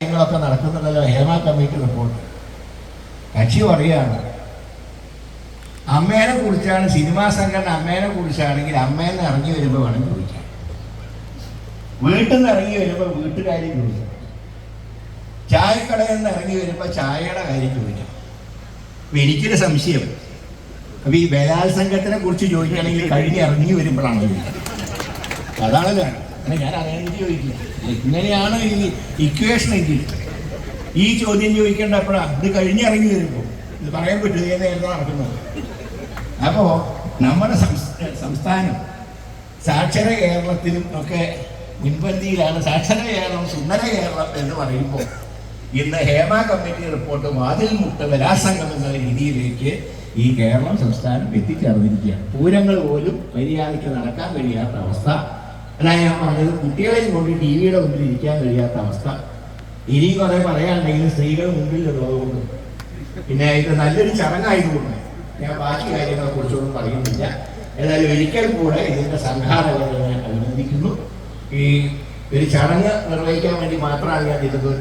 കാര്യങ്ങളൊക്കെ നടക്കുന്നുണ്ടല്ലോ. Hema committee report കക്ഷി പറയുകയാണ്, അമ്മേനെ കുറിച്ചാണ് സിനിമാ സംഘടന, അമ്മേനെ കുറിച്ചാണെങ്കിൽ അമ്മേനെ ഇറങ്ങി വരുമ്പോൾ വേണം ചോദിക്കാം, വീട്ടിൽ നിന്ന് ഇറങ്ങി വരുമ്പോൾ വീട്ടുകാര്യം ചോദിക്കാം, ചായക്കടയിൽ നിന്ന് ഇറങ്ങി വരുമ്പോൾ ചായയുടെ കാര്യം ചോദിക്കാം. അപ്പൊ എനിക്കൊരു സംശയം, അപ്പൊ ഈ ബലാത്സംഗത്തിനെ കുറിച്ച് ചോദിക്കുകയാണെങ്കിൽ കഴിഞ്ഞ് ഇറങ്ങി വരുമ്പോഴാണ് ചോദിക്കുക. അതാണല്ലോ ഞാൻ അറിയാൻ ചോദിക്കില്ല. ഇങ്ങനെയാണ് ഈ ഇക്വേഷൻ എങ്കിൽ ഈ ചോദ്യം ചോദിക്കേണ്ടപ്പോഴാണ് ഇത് കഴിഞ്ഞിറങ്ങി വരുമ്പോൾ. ഇത് പറയാൻ പറ്റും ഏത് നേരത്തെ നടക്കുന്നത്. അപ്പോൾ നമ്മുടെ സംസ്ഥാനം സാക്ഷര കേരളത്തിലും ഒക്കെ മുൻപന്തിയിലാണ്. സാക്ഷര കേരളം, സുന്ദര കേരളം എന്ന് പറയുമ്പോൾ ഇന്ന് ഹേമ കമ്മിറ്റി റിപ്പോർട്ട് വാതിൽ മുട്ട ബലാത്സംഗം എന്ന രീതിയിലേക്ക് ഈ കേരളം സംസ്ഥാനം എത്തിച്ചേർന്നിരിക്കുകയാണ്. പൂരങ്ങൾ പോലും മര്യാദയ്ക്ക് നടക്കാൻ കഴിയാത്ത അവസ്ഥ. അതായത് ഞാൻ പറഞ്ഞത്, കുട്ടികളെയും കൊണ്ട് ടി വിയുടെ മുമ്പിൽ ഇരിക്കാൻ കഴിയാത്ത അവസ്ഥ. ഇനി കുറെ പറയാനുണ്ടെങ്കിൽ സ്ത്രീകൾ മുമ്പിലുള്ളതുകൊണ്ട്, പിന്നെ ഇത് നല്ലൊരു ചടങ്ങായതുകൊണ്ട് ഞാൻ ബാക്കി കാര്യങ്ങളെ കുറിച്ചൊന്നും പറയുന്നില്ല. ഏതായാലും ഒരിക്കൽ കൂടെ ഇതിന്റെ സംഘാടകരെ അഭിനന്ദിക്കുന്നു. ഈ ഒരു ചടങ്ങ് നിർവഹിക്കാൻ വേണ്ടി മാത്രമാണ് ഞാൻ ഇരുന്നത്.